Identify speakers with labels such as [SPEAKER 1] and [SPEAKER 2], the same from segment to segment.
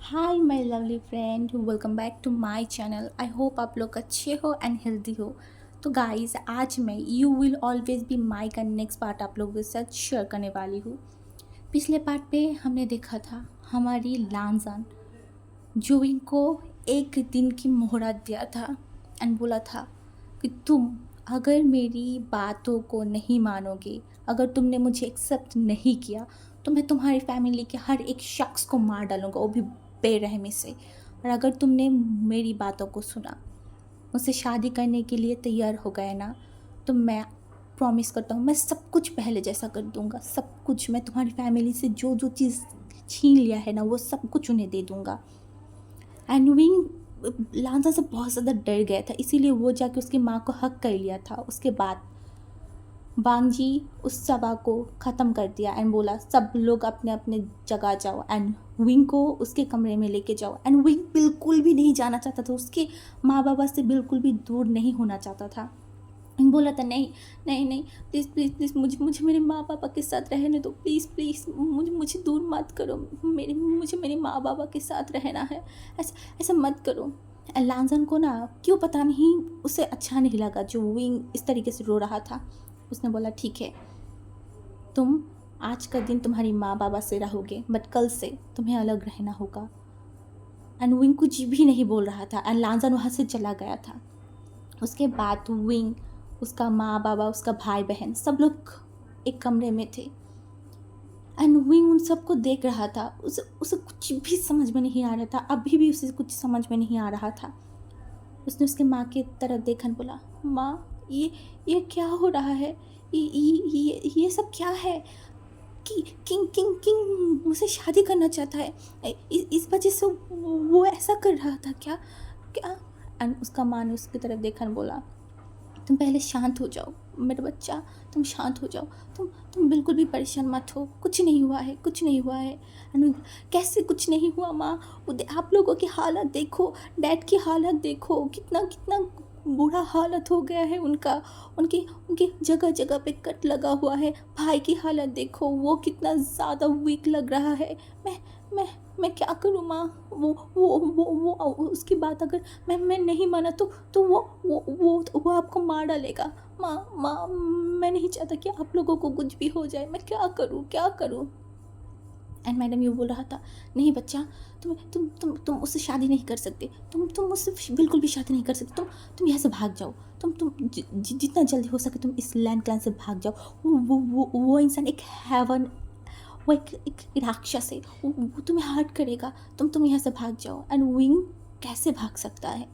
[SPEAKER 1] Hi my lovely friend, welcome back to my channel. I hope आप लोग अच्छे हो एंड हेल्दी हो। तो गाइस, आज मैं you will always be my का नेक्स्ट पार्ट आप लोगों के साथ शेयर करने वाली हूँ। पिछले पार्ट पे हमने देखा था हमारी लानजान जो इनको एक दिन की मोहलत दिया था एंड बोला था कि तुम अगर मेरी बातों को नहीं मानोगे, अगर तुमने मुझे एक्सेप्ट नहीं किया तो मैं तुम्हारी फैमिली के हर एक शख्स को मार डालूँगा, वो भी बेरहमी से। और अगर तुमने मेरी बातों को सुना, मुझसे शादी करने के लिए तैयार हो गए ना, तो मैं प्रॉमिस करता हूँ मैं सब कुछ पहले जैसा कर दूँगा। सब कुछ मैं तुम्हारी फैमिली से जो जो चीज़ छीन लिया है ना, वो सब कुछ उन्हें दे दूँगा। एंड विंग लांजा से बहुत ज़्यादा डर गया था, इसीलिए वो जाके उसकी माँ को हक कर लिया था। उसके बाद बांगजी उस सभा को ख़त्म कर दिया एंड बोला सब लोग अपने अपने जगह जाओ एंड विंग को उसके कमरे में लेके जाओ। एंड विंग बिल्कुल भी नहीं जाना चाहता था, उसके माँ बाबा से बिल्कुल भी दूर नहीं होना चाहता था। विंग बोला था नहीं नहीं नहीं, प्लीज़ प्लीज़ प्लीज़ मुझे मुझे मेरे माँ बाबा के साथ रहने दो, प्लीज़ प्लीज़ मुझे मुझे दूर मत करो, मुझे मेरे माँ बाबा के साथ रहना है, ऐसा ऐसा मत करो। लांजन को ना क्यों पता नहीं उसे अच्छा नहीं लगा जो विंग इस तरीके से रो रहा था। उसने बोला ठीक है, तुम आज का दिन तुम्हारी माँ बाबा से रहोगे, बट कल से तुम्हें अलग रहना होगा। एंड विंग कुछ भी नहीं बोल रहा था एंड लांजन वहाँ से चला गया था। उसके बाद विंग, उसका माँ बाबा, उसका भाई बहन सब लोग एक कमरे में थे एंड विंग उन सबको देख रहा था। उसे उसे कुछ भी समझ में नहीं आ रहा था, अभी भी उसे कुछ समझ में नहीं आ रहा था। उसने उसके माँ की तरफ देखा और बोला माँ, ये क्या हो रहा है, ये सब क्या है? कि किंग किंग किंग मुझसे शादी करना चाहता है, इस वजह से वो ऐसा कर रहा था क्या क्या? एंड उसका माँ ने उसकी तरफ देखा और बोला तुम पहले शांत हो जाओ मेरा बच्चा, तुम शांत हो जाओ, तुम बिल्कुल भी परेशान मत हो, कुछ नहीं हुआ है, कुछ नहीं हुआ है। एंड कैसे कुछ नहीं हुआ माँ, आप लोगों की हालत देखो, डैड की हालत देखो, कितना कितना बुरा हालत हो गया है उनका, उनकी उनकी जगह जगह पे कट लगा हुआ है। भाई की हालत देखो, वो कितना ज़्यादा वीक लग रहा है। मैं मैं मैं क्या करूँ माँ? वो उसकी बात अगर मैं नहीं माना तो वो आपको मार डालेगा। माँ माँ, मैं नहीं चाहता कि आप लोगों को कुछ भी हो जाए, मैं क्या करूँ क्या करूँ? एंड मैडम ये बोल रहा था नहीं बच्चा, तुम उससे शादी नहीं कर सकते, तुम उससे बिल्कुल भी शादी नहीं कर सकते, तुम यहाँ से भाग जाओ। जितना जल्दी हो सके तुम इस लैंड क्लैन से भाग जाओ। वो इंसान एक हैवन, वो एक राक्षस है, वो तुम्हें हर्ट करेगा, तुम यहाँ से भाग जाओ। एंड विंग कैसे भाग सकता है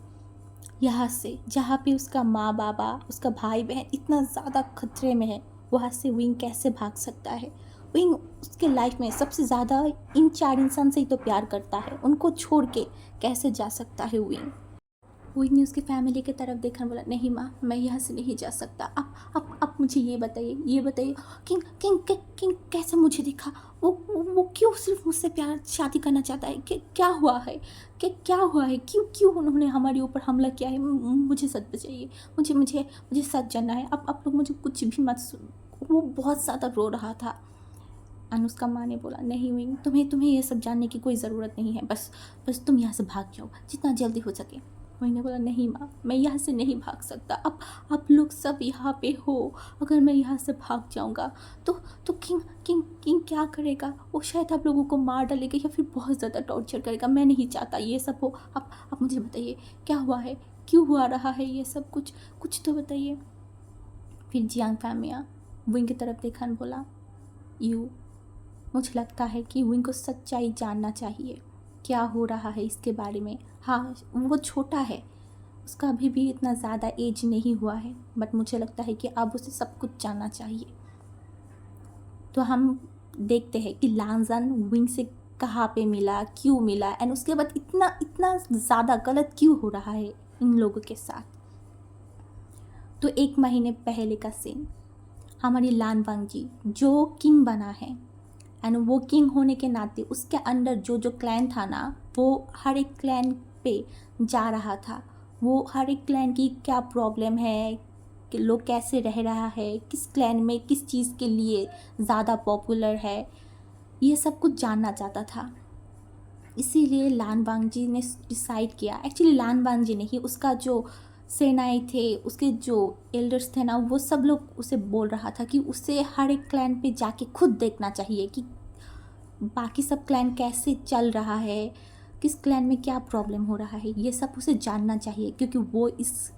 [SPEAKER 1] यहाँ से, जहाँ पे उसका माँ बाबा, उसका भाई बहन इतना ज़्यादा खतरे में है? वहाँ से विंग कैसे भाग सकता है? विंग उसके लाइफ में सबसे ज़्यादा इन चार इंसान से ही तो प्यार करता है, उनको छोड़ के कैसे जा सकता है विंग? विंग ने उसकी फैमिली की तरफ देखा और बोला नहीं माँ, मैं यहाँ से नहीं जा सकता। आप मुझे ये बताइए किंग किंग किंग किंग कैसे मुझे दिखा? वो क्यों सिर्फ मुझसे प्यार शादी करना चाहता है? क्या हुआ है? क्या हुआ है? क्यों क्यों उन्होंने हमारे ऊपर हमला किया है? मुझे सच बताइए, मुझे सच जानना है। आप लोग मुझे कुछ भी मत वो बहुत ज़्यादा रो रहा था। अनुष्का माँ ने बोला नहीं विंग, तुम्हें ये सब जानने की कोई ज़रूरत नहीं है, बस बस तुम यहाँ से भाग जाओ जितना जल्दी हो सके। विंग ने बोला नहीं माँ, मैं यहाँ से नहीं भाग सकता। अब आप लोग सब यहाँ पे हो, अगर मैं यहाँ से भाग जाऊँगा तो किंग किंग किंग क्या करेगा? वो शायद आप लोगों को मार डालेगा या फिर बहुत ज़्यादा टॉर्चर करेगा। मैं नहीं चाहता ये सब हो। आप मुझे बताइए क्या हुआ है, क्यों हुआ रहा है ये सब? कुछ तो बताइए। फिर जियांग फैमिया विंग की तरफ देखा और बोला यू, मुझे लगता है कि विंग को सच्चाई जानना चाहिए, क्या हो रहा है इसके बारे में। हाँ, वो छोटा है, उसका अभी भी इतना ज़्यादा एज नहीं हुआ है, बट मुझे लगता है कि अब उसे सब कुछ जानना चाहिए। तो हम देखते हैं कि लांजान विंग से कहाँ पे मिला, क्यों मिला, एंड उसके बाद इतना इतना ज़्यादा गलत क्यों हो रहा है इन लोगों के साथ। तो 1 महीने पहले का सीन, हमारी लान वांग जी जो किंग बना है, एंड वो किंग होने के नाते उसके अंडर जो जो क्लैन था ना, वो हर एक क्लैन पे जा रहा था। वो हर एक क्लैन की क्या प्रॉब्लम है, कि लोग कैसे रह रहा है, किस क्लैन में किस चीज़ के लिए ज़्यादा पॉपुलर है, ये सब कुछ जानना चाहता था। इसीलिए लान वांगजी ने डिसाइड किया, एक्चुअली लान वांगजी नहीं, उसका जो सेनाई थे, उसके जो एल्डर्स थे ना, वो सब लोग उसे बोल रहा था कि उसे हर एक क्लैन पे जाके खुद देखना चाहिए कि बाकी सब क्लैन कैसे चल रहा है, किस क्लैन में क्या प्रॉब्लम हो रहा है, ये सब उसे जानना चाहिए क्योंकि वो इस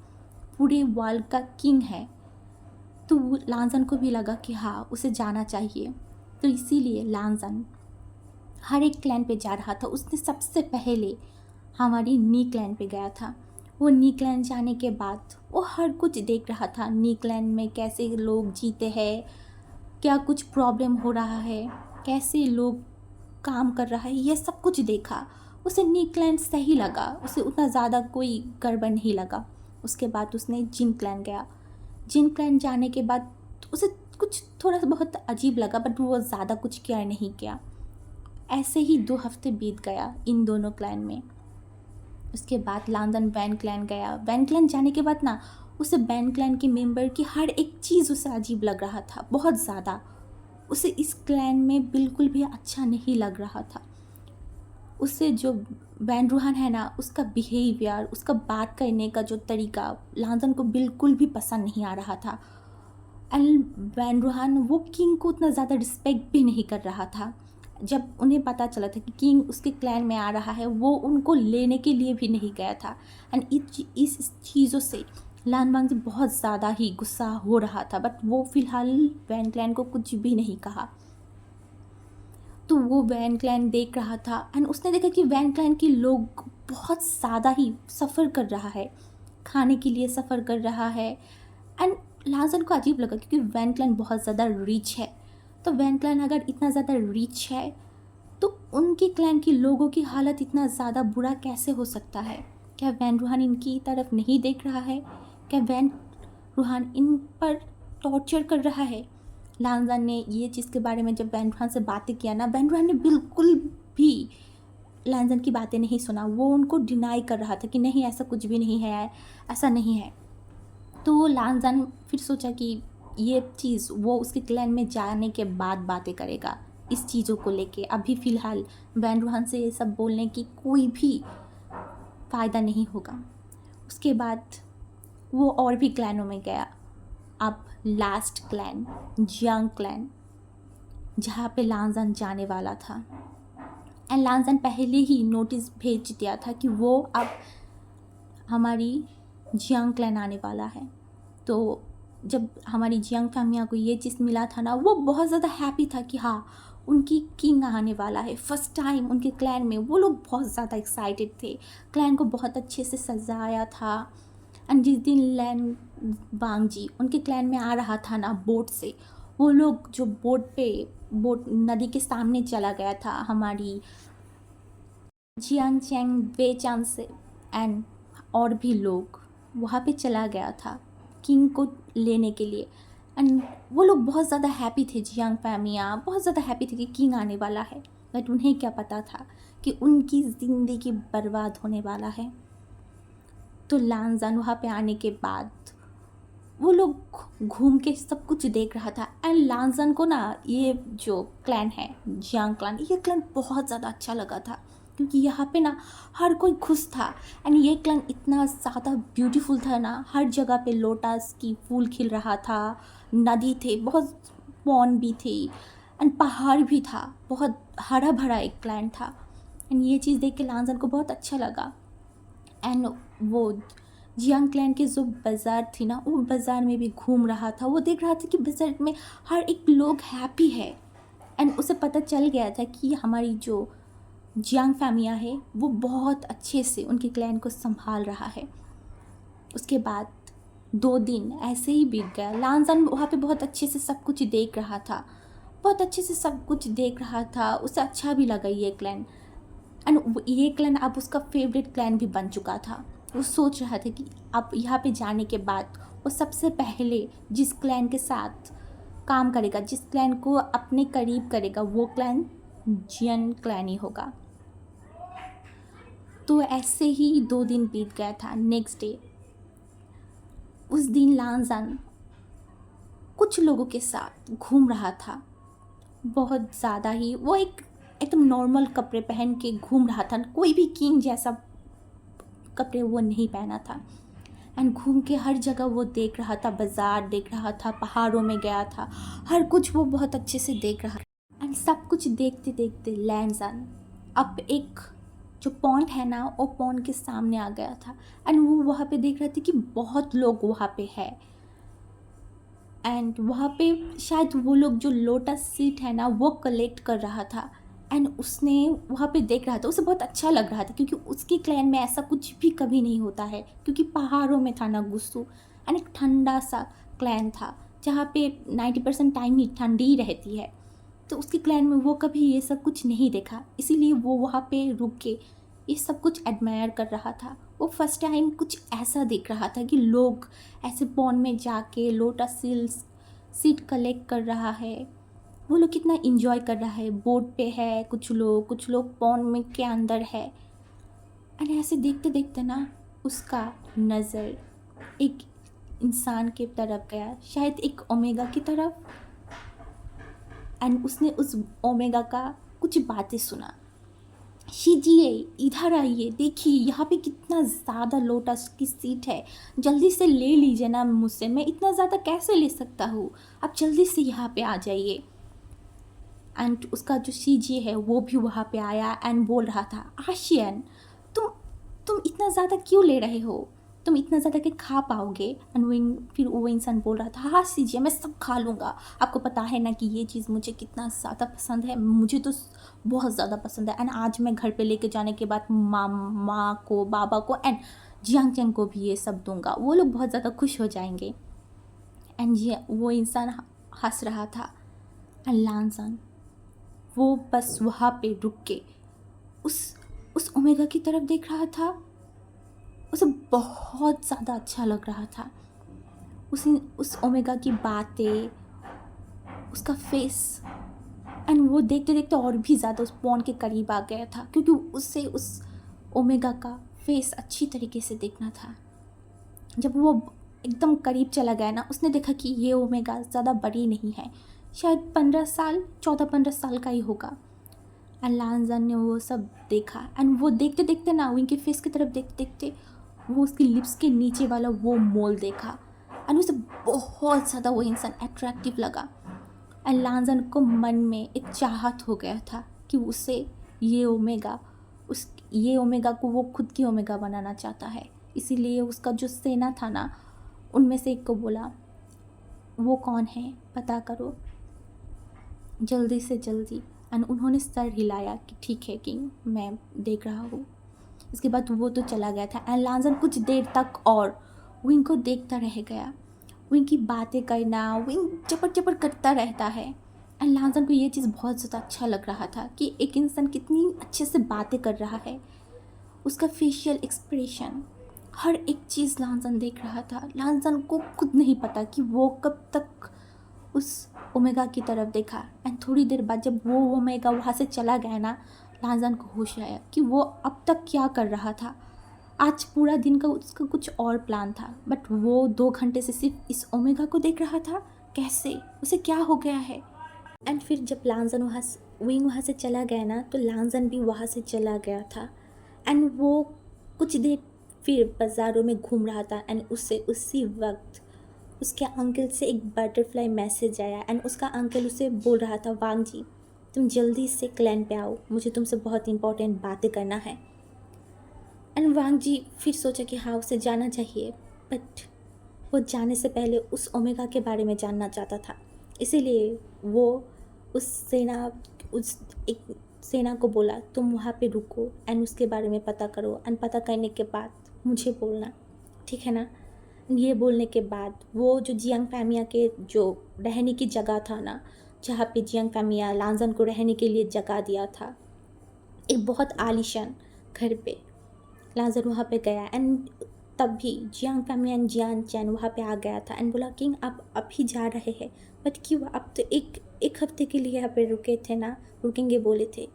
[SPEAKER 1] पूरे वर्ल्ड का किंग है। तो लांजन को भी लगा कि हाँ, उसे जाना चाहिए। तो इसीलिए लांजन हर एक क्लैन पे जा रहा था। उसने सबसे पहले हमारी नी क्लैन पे गया था। वो नी क्लैन जाने के बाद वो हर कुछ देख रहा था, नी क्लैन में कैसे लोग जीते हैं, क्या कुछ प्रॉब्लम हो रहा है, कैसे लोग काम कर रहा है, ये सब कुछ देखा। उसे नी क्लैन सही लगा, उसे उतना ज़्यादा कोई गड़बड़ नहीं लगा। उसके बाद उसने जिन क्लैन गया। जिन क्लैन जाने के बाद उसे कुछ थोड़ा सा बहुत अजीब लगा, बट वो ज़्यादा कुछ केयर नहीं किया। ऐसे ही 2 हफ्ते बीत गया इन दोनों क्लैन में। उसके बाद लांदन वैन क्लैन गया। वैन क्लैन जाने के बाद ना, उसे वैन क्लैन के मेंबर की हर एक चीज़ उसे अजीब लग रहा था, बहुत ज़्यादा। उसे इस क्लैन में बिल्कुल भी अच्छा नहीं लग रहा था। उससे जो वैन रूहान है ना, उसका बिहेवियर, उसका बात करने का जो तरीका लांदन को बिल्कुल भी पसंद नहीं आ रहा था। एंड वैन रूहान वो किंग को उतना ज़्यादा रिस्पेक्ट भी नहीं कर रहा था। जब उन्हें पता चला था कि किंग उसके क्लैन में आ रहा है, वो उनको लेने के लिए भी नहीं गया था। एंड इस चीज़ों से लान वांगजी बहुत ज़्यादा ही गुस्सा हो रहा था, बट वो फ़िलहाल वैन क्लैन को कुछ भी नहीं कहा। तो वो वैन क्लैन देख रहा था एंड उसने देखा कि वैन क्लैन के लोग बहुत ज़्यादा ही सफ़र कर रहा है, खाने के लिए सफ़र कर रहा है। एंड लाजन को अजीब लगा क्योंकि वैन क्लैन बहुत ज़्यादा रिच है। तो वैन क्लैन अगर इतना ज़्यादा रिच है तो उनके क्लैन के लोगों की हालत इतना ज़्यादा बुरा कैसे हो सकता है? क्या वैन रूहान इनकी तरफ नहीं देख रहा है? क्या वैन रूहान इन पर टॉर्चर कर रहा है? लांजान ने ये चीज़ के बारे में जब वैन रूहान से बातें किया ना, वैन रूहान ने बिल्कुल भी लांजान की बातें नहीं सुना। वो उनको डिनाई कर रहा था कि नहीं, ऐसा कुछ भी नहीं है, ऐसा नहीं है। तो लांजान फिर सोचा कि ये चीज़ वो उसके क्लैन में जाने के बाद बातें करेगा इस चीज़ों को लेके। अभी फ़िलहाल वैन रूहान से ये सब बोलने की कोई भी फ़ायदा नहीं होगा। उसके बाद वो और भी क्लैनों में गया। अब लास्ट क्लैन जियांग क्लैन, जहाँ पे लांजान जाने वाला था। एंड लांजान पहले ही नोटिस भेज दिया था कि वो अब हमारी जियांग क्लैन आने वाला है। तो जब हमारी जियांग फैमिया को ये चीज़ मिला था ना, वो बहुत ज़्यादा हैप्पी था कि हाँ, उनकी किंग आने वाला है। फर्स्ट टाइम उनके क्लैन में वो लोग बहुत ज़्यादा एक्साइटेड थे। क्लैन को बहुत अच्छे से सजाया था। एंड जिस दिन लैन वांगजी उनके क्लैन में आ रहा था ना बोट से, वो लोग जो बोट नदी के सामने चला गया था, हमारी जियांग चैंग वे चांद से एंड और भी लोग वहाँ पे चला गया था किंग को लेने के लिए। एंड वो लोग बहुत ज़्यादा हैप्पी थे, जियांग फैमिया बहुत ज़्यादा हैप्पी थे कि किंग आने वाला है। बट उन्हें क्या पता था कि उनकी ज़िंदगी बर्बाद होने वाला है। तो लांजान वहाँ पे आने के बाद वो लोग घूम के सब कुछ देख रहा था। एंड लांजान को ना ये जो क्लैन है जियांग क्लैन, ये क्लैन बहुत ज़्यादा अच्छा लगा था क्योंकि यहाँ पे ना हर कोई खुश था। एंड ये क्लैन इतना ज़्यादा ब्यूटीफुल था ना, हर जगह पे लोटस की फूल खिल रहा था, नदी थे, बहुत पॉन्ड भी थी एंड पहाड़ भी था, बहुत हरा भरा एक क्लैन था। एंड ये चीज़ देख के लांजान को बहुत अच्छा लगा। एंड वो जियांग क्लैन की जो बाज़ार थी ना, वो बाज़ार में भी घूम रहा था। वो देख रहा था कि बाज़ार में हर एक लोग हैप्पी है। एंड उसे पता चल गया था कि हमारी जो जियांग फैमिया है वो बहुत अच्छे से उनके क्लैन को संभाल रहा है। उसके बाद 2 दिन ऐसे ही बीत गया। लांजान वहाँ पे बहुत अच्छे से सब कुछ देख रहा था, बहुत अच्छे से सब कुछ देख रहा था। उसे अच्छा भी लगा ये क्लैन। एंड ये क्लैन अब उसका फेवरेट क्लैन भी बन चुका था। वो सोच रहा था कि अब यहाँ पे जाने के बाद वो सबसे पहले जिस क्लैन के साथ काम करेगा, जिस क्लैन को अपने करीब करेगा, वो क्लैन जियन क्लैन ही होगा। तो ऐसे ही 2 दिन बीत गया था। नेक्स्ट डे, उस दिन लांजान कुछ लोगों के साथ घूम रहा था। बहुत ज़्यादा ही वो एक एकदम नॉर्मल कपड़े पहन के घूम रहा था, कोई भी किंग जैसा कपड़े वो नहीं पहना था। एंड घूम के हर जगह वो देख रहा था, बाज़ार देख रहा था, पहाड़ों में गया था, हर कुछ वो बहुत अच्छे से देख रहा। एंड सब कुछ देखते देखते लैंसन अब एक जो पॉन्ड है ना, वो पॉन्ड के सामने आ गया था। एंड वो वहाँ पे देख रहे थे कि बहुत लोग वहाँ पे है। एंड वहाँ पे शायद वो लोग जो लोटस सीड है ना वो कलेक्ट कर रहा था। एंड उसने वहाँ पे देख रहा था, उसे बहुत अच्छा लग रहा था क्योंकि उसकी क्लैन में ऐसा कुछ भी कभी नहीं होता है, क्योंकि पहाड़ों में था ना गुस्सू। एंड एक ठंडा सा क्लैन था जहाँ पे 90% टाइम ही ठंडी ही रहती है। तो उसकी क्लैन में वो कभी ये सब कुछ नहीं देखा, इसीलिए वो वहाँ पे रुक के ये सब कुछ एडमायर कर रहा था। वो फर्स्ट टाइम कुछ ऐसा देख रहा था कि लोग ऐसे पॉन्ड में जाके लोटस सीड कलेक्ट कर रहा है, वो लोग कितना इंजॉय कर रहा है। बोट पे है कुछ लोग पॉन्ड में के अंदर है। एंड ऐसे देखते देखते ना उसका नज़र एक इंसान की तरफ गया, शायद एक ओमेगा की तरफ। एंड उसने उस ओमेगा का कुछ बातें सुना। शीजिए, इधर आइए, देखिए यहाँ पे कितना ज़्यादा लोटस की सीट है, जल्दी से ले लीजिए ना मुझसे, मैं इतना ज़्यादा कैसे ले सकता हूँ, आप जल्दी से यहाँ पे आ जाइए। एंड उसका जो शीजी है वो भी वहाँ पे आया एंड बोल रहा था, आशियन तुम इतना ज़्यादा क्यों ले रहे हो, तुम इतना ज़्यादा के खा पाओगे। एंड फिर वो इंसान बोल रहा था, हाँ सीजिए मैं सब खा लूँगा, आपको पता है ना कि ये चीज़ मुझे कितना ज़्यादा पसंद है, मुझे तो बहुत ज़्यादा पसंद है। एंड आज मैं घर पे लेके जाने के बाद माँ को, बाबा को एंड जियांग चैंग को भी ये सब दूंगा, वो लोग बहुत ज़्यादा खुश हो जाएंगे। एंड वो इंसान हंस रहा था। एंड लानसन वो बस वहाँ पे रुक के उस ओमेगा की तरफ देख रहा था। उसे बहुत ज़्यादा अच्छा लग रहा था, उस ओमेगा की बातें, उसका फेस। एंड वो देखते देखते और भी ज़्यादा उस पॉन्ड के करीब आ गया था, क्योंकि उससे उस ओमेगा का फेस अच्छी तरीके से देखना था। जब वो एकदम करीब चला गया ना, उसने देखा कि ये ओमेगा ज़्यादा बड़ी नहीं है, शायद 14-15 साल का ही होगा। एंड लानजन ने वो सब देखा। एंड वो देखते देखते ना उनके फेस की तरफ देखते देखते वो उसकी लिप्स के नीचे वाला वो मोल देखा। एंड उसे बहुत ज़्यादा वो इंसान अट्रैक्टिव लगा। एंड लानजन को मन में एक चाहत हो गया था कि उसे ये ओमेगा को वो खुद की ओमेगा बनाना चाहता है। इसीलिए उसका जो सेना था ना, उनमें से एक को बोला, वो कौन है पता करो जल्दी से जल्दी। एंड उन्होंने सर हिलाया कि ठीक है किंग, मैं देख रहा हूँ। इसके बाद वो तो चला गया था। एंड लांजन कुछ देर तक और विंग को देखता रह गया। विंग की बातें करना, विंग चपर चपर करता रहता है। एंड लांजन को ये चीज़ बहुत ज़्यादा अच्छा लग रहा था कि एक इंसान कितनी अच्छे से बातें कर रहा है। उसका फेशियल एक्सप्रेशन, हर एक चीज़ लांजन देख रहा था। लांजन को खुद नहीं पता कि वो कब तक उस ओमेगा की तरफ देखा। एंड थोड़ी देर बाद जब वो ओमेगा वहाँ से चला गया ना, लांजन को होश आया कि वो अब तक क्या कर रहा था। आज पूरा दिन का उसका कुछ और प्लान था, बट वो 2 घंटे से सिर्फ इस ओमेगा को देख रहा था। कैसे, उसे क्या हो गया है। एंड फिर जब लांजन विंग वहाँ से चला गया ना, तो लांजन भी वहाँ से चला गया था। एंड वो कुछ देर फिर बाज़ारों में घूम रहा था। एंड उससे उसी वक्त उसके अंकल से एक बटरफ्लाई मैसेज आया। एंड उसका अंकल उसे बोल रहा था, वांग जी तुम जल्दी से क्लैन पे आओ, मुझे तुमसे बहुत इंपॉर्टेंट बातें करना है। एंड वांग जी फिर सोचा कि हाँ उसे जाना चाहिए, बट वो जाने से पहले उस ओमेगा के बारे में जानना चाहता था। इसीलिए वो उस एक सेना को बोला, तुम वहाँ पे रुको एंड उसके बारे में पता करो, एंड पता करने के बाद मुझे बोलना, ठीक है ना। ये बोलने के बाद वो जो जियांग फैमिया के जो रहने की जगह था ना, जहाँ पे जियांग फैमिया लांजन को रहने के लिए जगह दिया था, एक बहुत आलीशान घर पे लांजन वहाँ पे गया। एंड तब भी जियांग फैमिया एंड जियान चैन वहाँ पे आ गया था एंड बोला, किंग आप अभी जा रहे हैं, बट क्यों, आप तो एक हफ्ते के लिए यहाँ पे रुके थे ना, रुकेंगे बोले थे।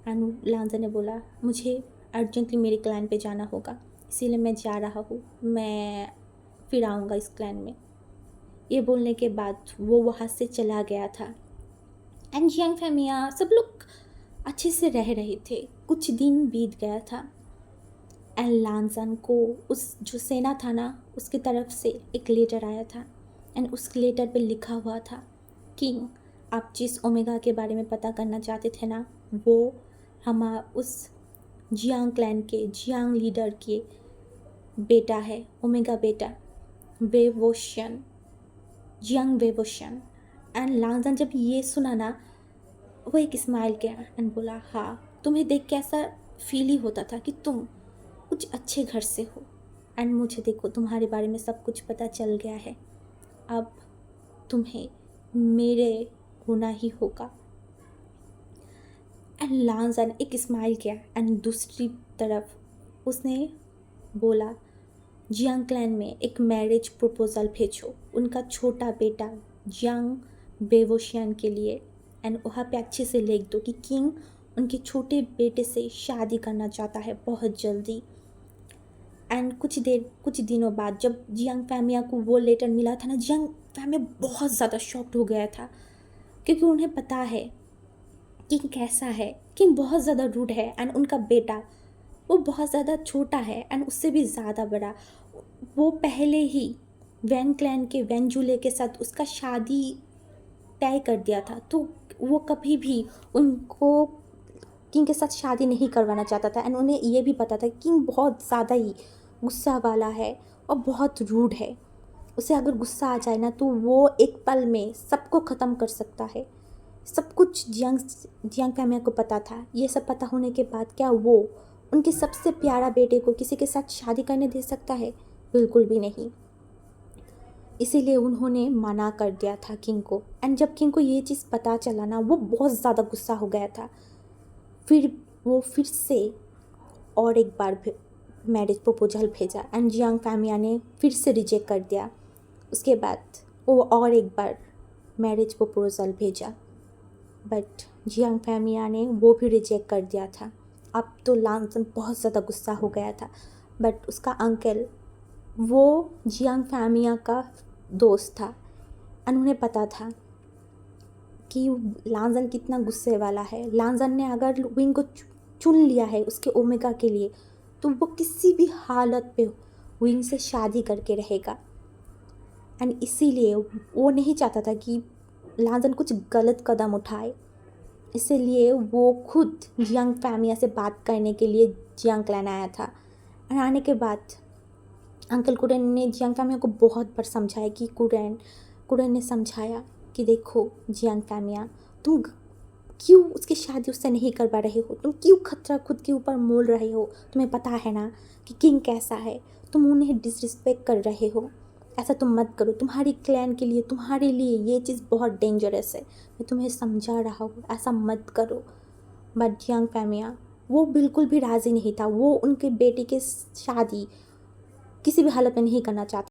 [SPEAKER 1] एंड लांजन ने बोला, मुझे अर्जेंटली मेरे क्लैन पे जाना होगा, इसीलिए मैं जा रहा हूँ, मैं फिर आऊँगा इस क्लैन में। ये बोलने के बाद वो वहाँ से चला गया था। एंड जियांग फैमिया सब लोग अच्छे से रह रहे थे। कुछ दिन बीत गया था एंड लांजन को उस जो सेना था ना उसकी तरफ से एक लेटर आया था एंड उस लेटर पे लिखा हुआ था, किंग आप जिस ओमेगा के बारे में पता करना चाहते थे ना, वो हम उस जियांग क्लैन के जियांग लीडर के बेटा है, ओमेगा बेटा वेवोशियन, जियांग वेवोशियन। एंड लांजन जब ये सुना ना, वो एक स्माइल किया एंड बोला, हाँ तुम्हें देख के ऐसा फील ही होता था कि तुम कुछ अच्छे घर से हो एंड मुझे देखो तुम्हारे बारे में सब कुछ पता चल गया है, अब तुम्हें मेरे होना ही होगा। एंड लांजन एक स्माइल किया एंड दूसरी तरफ उसने बोला, जियांग क्लैन में एक मैरिज प्रपोज़ल भेजो उनका छोटा बेटा जियांग बेवोशियन के लिए एंड वहाँ पे अच्छे से लिख दो कि किंग उनके छोटे बेटे से शादी करना चाहता है बहुत जल्दी। एंड कुछ दिनों बाद जब जियांग फैमिया को वो लेटर मिला था ना, जियांग फैमिया बहुत ज़्यादा शॉक्ड हो गया था क्योंकि उन्हें पता है किंग कैसा है। किंग बहुत ज़्यादा रूड है एंड उनका बेटा वो बहुत ज़्यादा छोटा है एंड उससे भी ज़्यादा बड़ा। वो पहले ही वैन क्लैन के वेंजुले के साथ उसका शादी तय कर दिया था, तो वो कभी भी उनको किंग के साथ शादी नहीं करवाना चाहता था एंड उन्हें ये भी पता था कि किंग बहुत ज़्यादा ही गुस्सा वाला है और बहुत रूड है। उसे अगर गुस्सा आ जाए ना तो वो एक पल में सबको ख़त्म कर सकता है। सब कुछ जियांग फैमिया को पता था। ये सब पता होने के बाद क्या वो उनके सबसे प्यारा बेटे को किसी के साथ शादी करने दे सकता है? बिल्कुल भी नहीं। इसीलिए उन्होंने मना कर दिया था किंग को। एंड जब किंग को ये चीज़ पता चला ना, वो बहुत ज़्यादा गुस्सा हो गया था। फिर वो फिर से और एक बार मैरिज प्रपोजल भेजा एंड जियांग फैमिया ने फिर से रिजेक्ट कर दिया। उसके बाद वो और एक बार मैरिज प्रपोजल भेजा बट जियांग फैमिया ने वो भी रिजेक्ट कर दिया था। अब तो लांजन बहुत ज़्यादा गुस्सा हो गया था बट उसका अंकल वो जियांग फैमिया का दोस्त था एंड उन्हें पता था कि लांजन कितना गुस्से वाला है। लांजन ने अगर विंग को चुन लिया है उसके ओमेगा के लिए तो वो किसी भी हालत पे विंग से शादी करके रहेगा एंड इसीलिए वो नहीं चाहता था कि लांजन कुछ गलत कदम उठाए। इसलिए वो खुद जियांग फैमिया से बात करने के लिए जियांग क्लैन आया था। और आने के बाद अंकल कुरेन ने जियांग फैमिया को बहुत बार समझाया कि कुरेन ने समझाया कि देखो जियांग फैमिया, तुम क्यों उसकी शादी उससे नहीं करवा रहे हो, तुम क्यों खतरा खुद के ऊपर मोल रहे हो, तुम्हें पता है ना कि किंग कैसा है, तुम उन्हें डिसरिस्पेक्ट कर रहे हो, ऐसा तुम मत करो, तुम्हारी क्लैन के लिए तुम्हारे लिए ये चीज़ बहुत डेंजरस है, मैं तुम्हें समझा रहा हूँ, ऐसा मत करो। बट जियांग फैमिया वो बिल्कुल भी राज़ी नहीं था। वो उनके बेटे की शादी किसी भी हालत में नहीं करना चाहता।